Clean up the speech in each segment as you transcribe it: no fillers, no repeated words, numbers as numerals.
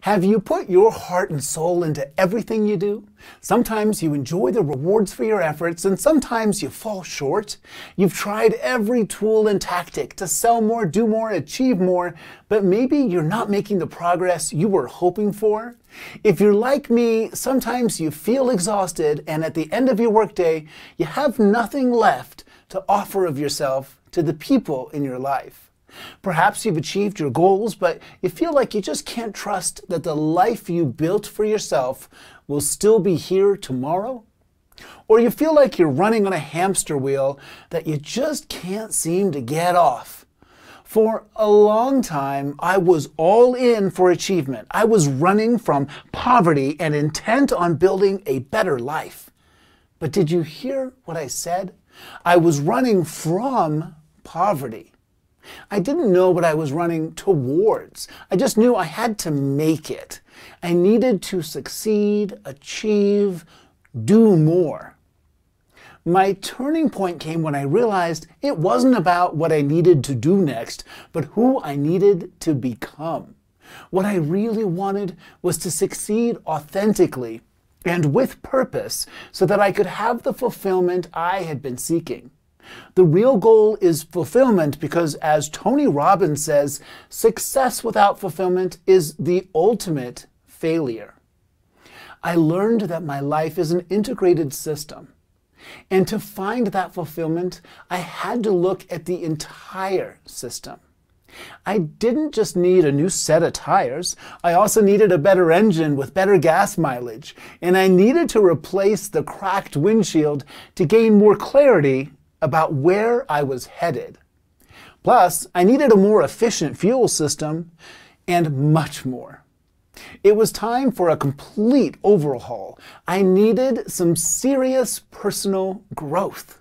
Have you put your heart and soul into everything you do? Sometimes you enjoy the rewards for your efforts, and sometimes you fall short. You've tried every tool and tactic to sell more, do more, achieve more, but maybe you're not making the progress you were hoping for. If you're like me, sometimes you feel exhausted, and at the end of your workday, you have nothing left to offer of yourself to the people in your life. Perhaps you've achieved your goals, but you feel like you just can't trust that the life you built for yourself will still be here tomorrow. Or you feel like you're running on a hamster wheel that you just can't seem to get off. For a long time, I was all in for achievement. I was running from poverty and intent on building a better life. But did you hear what I said? I was running from poverty. I didn't know what I was running towards. I just knew I had to make it. I needed to succeed, achieve, do more. My turning point came when I realized it wasn't about what I needed to do next, but who I needed to become. What I really wanted was to succeed authentically and with purpose so that I could have the fulfillment I had been seeking. The real goal is fulfillment because, as Tony Robbins says, success without fulfillment is the ultimate failure. I learned that my life is an integrated system. And to find that fulfillment, I had to look at the entire system. I didn't just need a new set of tires. I also needed a better engine with better gas mileage. And I needed to replace the cracked windshield to gain more clarity about where I was headed. Plus, I needed a more efficient fuel system and much more. It was time for a complete overhaul. I needed some serious personal growth.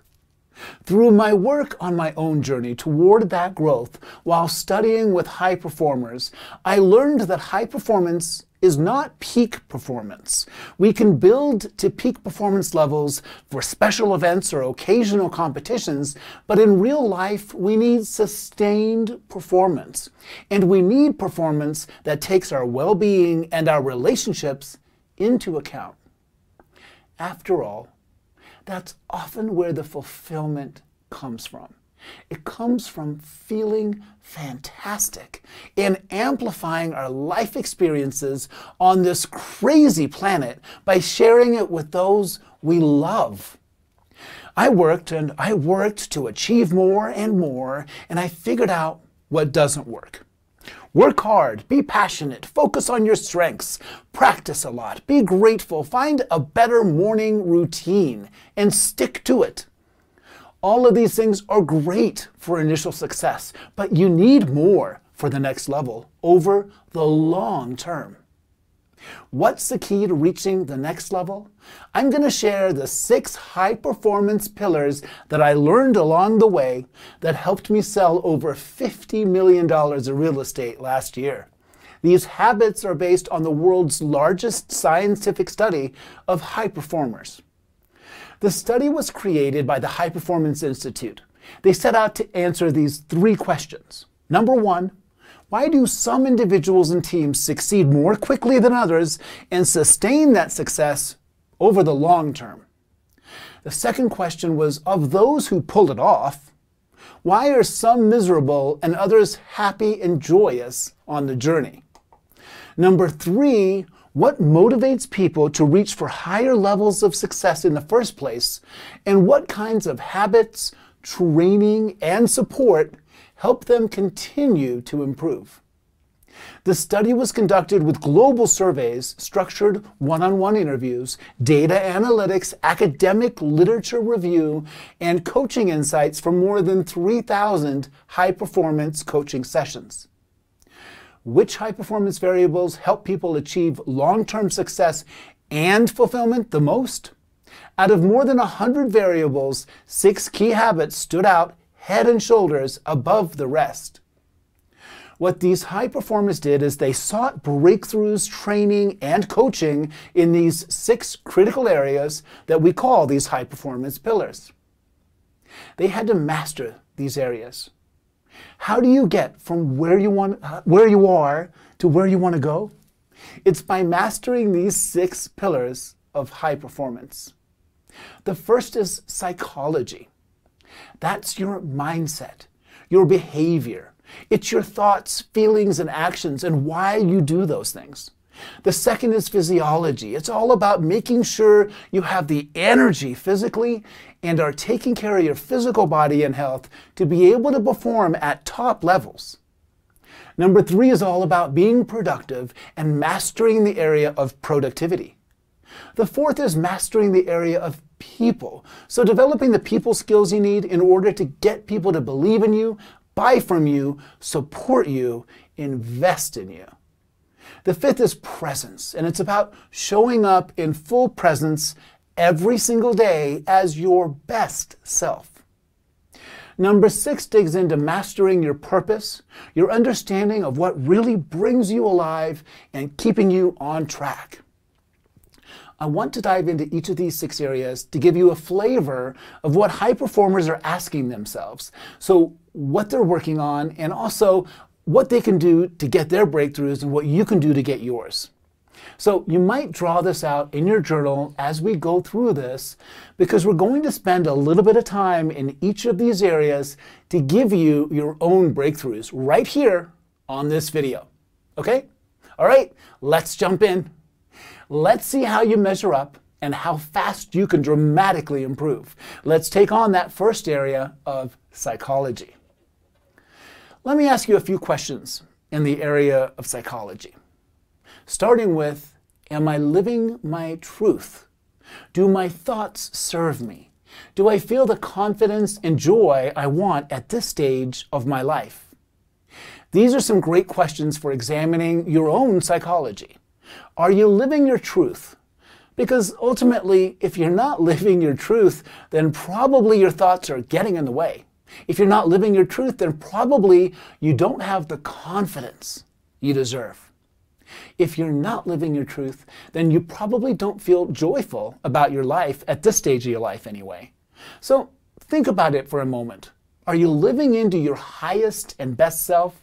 Through my work on my own journey toward that growth, while studying with high performers, I learned that high performance is not peak performance. We can build to peak performance levels for special events or occasional competitions, but in real life, we need sustained performance. And we need performance that takes our well-being and our relationships into account. After all, that's often where the fulfillment comes from. It comes from feeling fantastic and amplifying our life experiences on this crazy planet by sharing it with those we love. I worked to achieve more, and I figured out what doesn't work. Work hard, be passionate, focus on your strengths, practice a lot, be grateful, find a better morning routine, and stick to it. All of these things are great for initial success, but you need more for the next level over the long term. What's the key to reaching the next level? I'm going to share the 6 high-performance pillars that I learned along the way that helped me sell over $50 million of real estate last year. These habits are based on the world's largest scientific study of high performers. The study was created by the High Performance Institute. They set out to answer these 3 questions. Number 1, why do some individuals and teams succeed more quickly than others and sustain that success over the long term? The second question was, of those who pull it off, why are some miserable and others happy and joyous on the journey? Number 3, what motivates people to reach for higher levels of success in the first place, and what kinds of habits, training, and support help them continue to improve? The study was conducted with global surveys, structured one-on-one interviews, data analytics, academic literature review, and coaching insights from more than 3,000 high-performance coaching sessions. Which high-performance variables help people achieve long-term success and fulfillment the most? Out of more than 100 variables, 6 key habits stood out head and shoulders above the rest. What these high performers did is they sought breakthroughs, training, and coaching in these 6 critical areas that we call these high performance pillars. They had to master these areas. How do you get from where you are to where you want to go? It's by mastering these 6 pillars of high performance. The first is psychology. That's your mindset, your behavior. It's your thoughts, feelings, and actions, and why you do those things. The second is physiology. It's all about making sure you have the energy physically and are taking care of your physical body and health to be able to perform at top levels. Number 3 is all about being productive and mastering the area of productivity. The fourth is mastering the area of people. So developing the people skills you need in order to get people to believe in you, buy from you, support you, invest in you. The fifth is presence, and it's about showing up in full presence every single day as your best self. Number 6 digs into mastering your purpose, your understanding of what really brings you alive and keeping you on track. I want to dive into each of these 6 areas to give you a flavor of what high performers are asking themselves. So what they're working on, and also what they can do to get their breakthroughs and what you can do to get yours. So you might draw this out in your journal as we go through this, because we're going to spend a little bit of time in each of these areas to give you your own breakthroughs right here on this video. Okay? All right, let's jump in. Let's see how you measure up and how fast you can dramatically improve. Let's take on that first area of psychology. Let me ask you a few questions in the area of psychology. Starting with, am I living my truth? Do my thoughts serve me? Do I feel the confidence and joy I want at this stage of my life? These are some great questions for examining your own psychology. Are you living your truth? Because ultimately, if you're not living your truth, then probably your thoughts are getting in the way. If you're not living your truth, then probably you don't have the confidence you deserve. If you're not living your truth, then you probably don't feel joyful about your life at this stage of your life anyway. So think about it for a moment. Are you living into your highest and best self?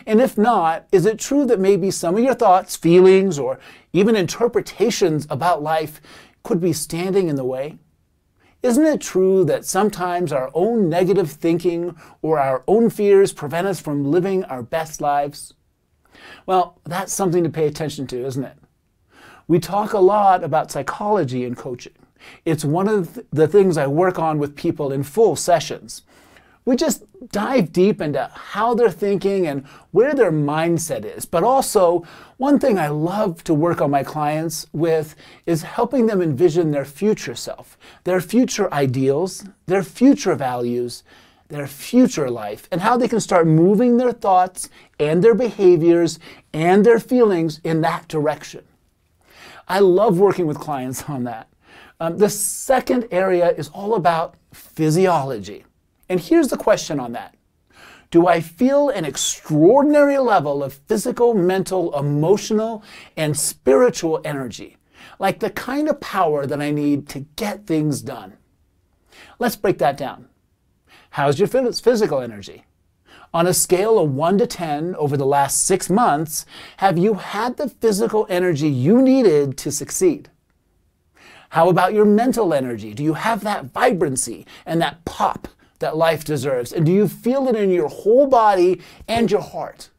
And if not, is it true that maybe some of your thoughts, feelings, or even interpretations about life could be standing in the way? Isn't it true that sometimes our own negative thinking or our own fears prevent us from living our best lives? Well, that's something to pay attention to, isn't it? We talk a lot about psychology in coaching. It's one of the things I work on with people in full sessions. We just dive deep into how they're thinking and where their mindset is. But also, one thing I love to work on my clients with is helping them envision their future self, their future ideals, their future values, their future life, and how they can start moving their thoughts and their behaviors and their feelings in that direction. I love working with clients on that. The second area is all about physiology. And here's the question on that. Do I feel an extraordinary level of physical, mental, emotional, and spiritual energy? Like the kind of power that I need to get things done? Let's break that down. How's your physical energy? On a scale of 1 to 10 over the last 6 months, have you had the physical energy you needed to succeed? How about your mental energy? Do you have that vibrancy and that pop that life deserves? And do you feel it in your whole body and your heart?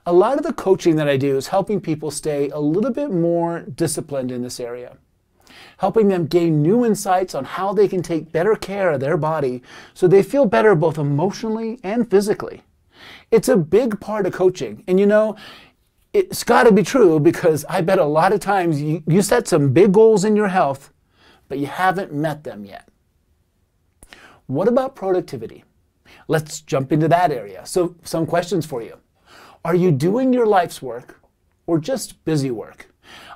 A lot of the coaching that I do is helping people stay a little bit more disciplined in this area, helping them gain new insights on how they can take better care of their body so they feel better both emotionally and physically. It's a big part of coaching. And you know, it's got to be true, because I bet a lot of times you set some big goals in your health, but you haven't met them yet. What about productivity? Let's jump into that area. So some questions for you. Are you doing your life's work or just busy work?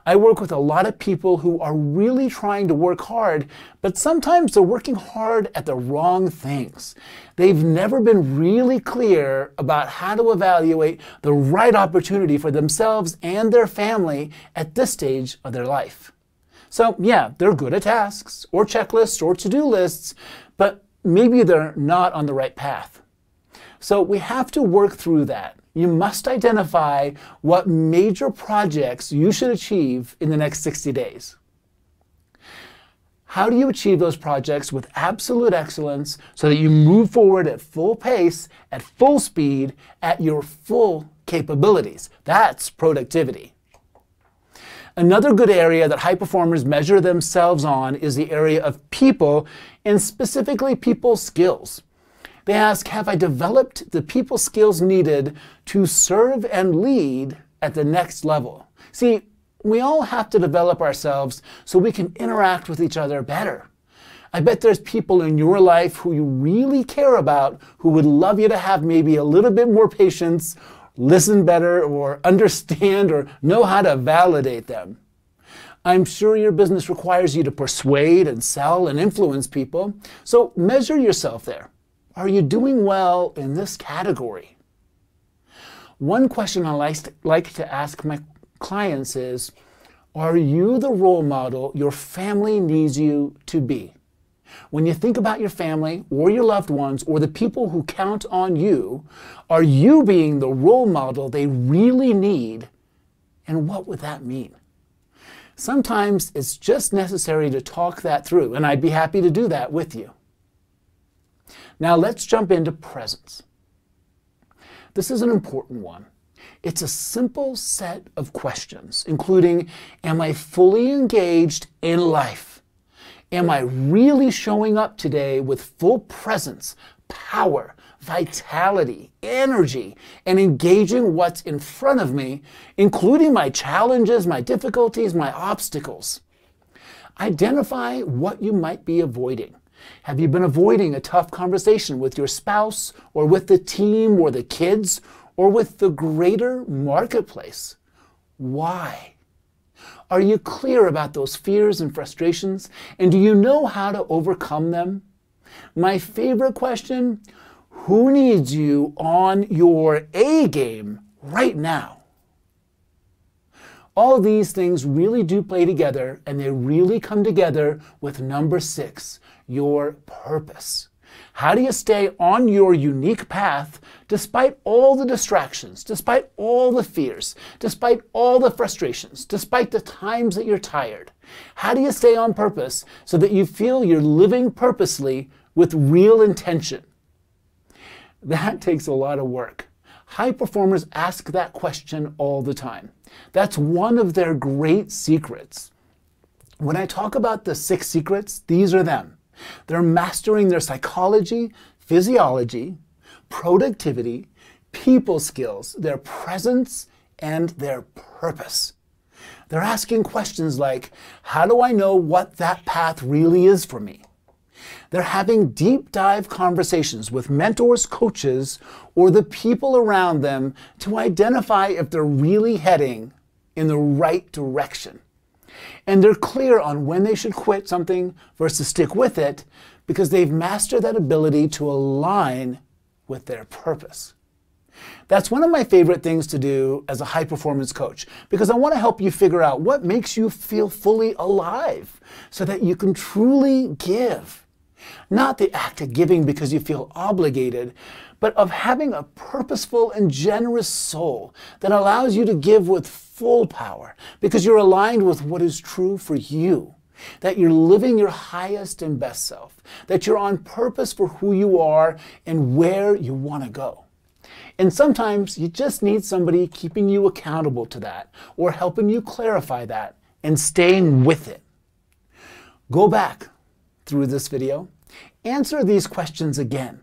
I work with a lot of people who are really trying to work hard, but sometimes they're working hard at the wrong things. They've never been really clear about how to evaluate the right opportunity for themselves and their family at this stage of their life. So yeah, they're good at tasks or checklists or to-do lists, but maybe they're not on the right path. So we have to work through that You must identify what major projects you should achieve in the next 60 days. How do you achieve those projects with absolute excellence so that you move forward at full pace, at full speed, at your full capabilities? That's productivity. Another good area that high performers measure themselves on is the area of people, and specifically people skills. They ask, have I developed the people skills needed to serve and lead at the next level? See, we all have to develop ourselves so we can interact with each other better. I bet there's people in your life who you really care about who would love you to have maybe a little bit more patience, listen better, or understand or know how to validate them. I'm sure your business requires you to persuade and sell and influence people, so measure yourself there. Are you doing well in this category? One question I like to ask my clients is, are you the role model your family needs you to be? When you think about your family or your loved ones or the people who count on you, are you being the role model they really need? And what would that mean? Sometimes it's just necessary to talk that through, and I'd be happy to do that with you. Now let's jump into presence. This is an important one. It's a simple set of questions, including, am I fully engaged in life? Am I really showing up today with full presence, power, vitality, energy, and engaging what's in front of me, including my challenges, my difficulties, my obstacles? Identify what you might be avoiding. Have you been avoiding a tough conversation with your spouse, or with the team, or the kids, or with the greater marketplace? Why? Are you clear about those fears and frustrations? And do you know how to overcome them? My favorite question, who needs you on your A game right now? All these things really do play together, and they really come together with number 6, your purpose. How do you stay on your unique path despite all the distractions, despite all the fears, despite all the frustrations, despite the times that you're tired? How do you stay on purpose so that you feel you're living purposely with real intention? That takes a lot of work. High performers ask that question all the time. That's one of their great secrets. When I talk about the 6 secrets, these are them. They're mastering their psychology, physiology, productivity, people skills, their presence, and their purpose. They're asking questions like, how do I know what that path really is for me? They're having deep dive conversations with mentors, coaches, or the people around them to identify if they're really heading in the right direction. And they're clear on when they should quit something versus stick with it, because they've mastered that ability to align with their purpose. That's one of my favorite things to do as a high performance coach, because I want to help you figure out what makes you feel fully alive so that you can truly give. Not the act of giving because you feel obligated, but of having a purposeful and generous soul that allows you to give with full power because you're aligned with what is true for you, that you're living your highest and best self, that you're on purpose for who you are and where you want to go. And sometimes you just need somebody keeping you accountable to that or helping you clarify that and staying with it. Go back through this video, answer these questions again.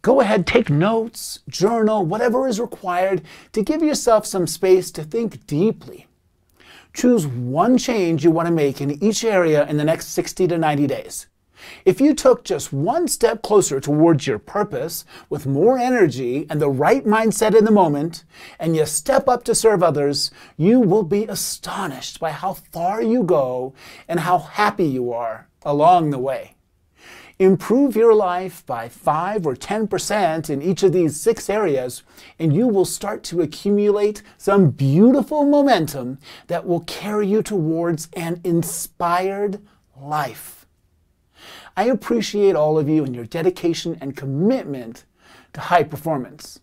Go ahead, take notes, journal, whatever is required to give yourself some space to think deeply. Choose one change you want to make in each area in the next 60 to 90 days. If you took just one step closer towards your purpose with more energy and the right mindset in the moment, and you step up to serve others, you will be astonished by how far you go and how happy you are along the way. Improve your life by 5 or 10% in each of these 6 areas, and you will start to accumulate some beautiful momentum that will carry you towards an inspired life. I appreciate all of you and your dedication and commitment to high performance.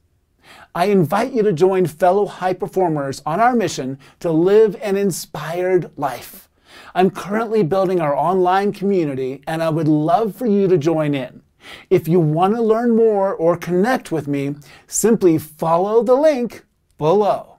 I invite you to join fellow high performers on our mission to live an inspired life. I'm currently building our online community, and I would love for you to join in. If you want to learn more or connect with me, simply follow the link below.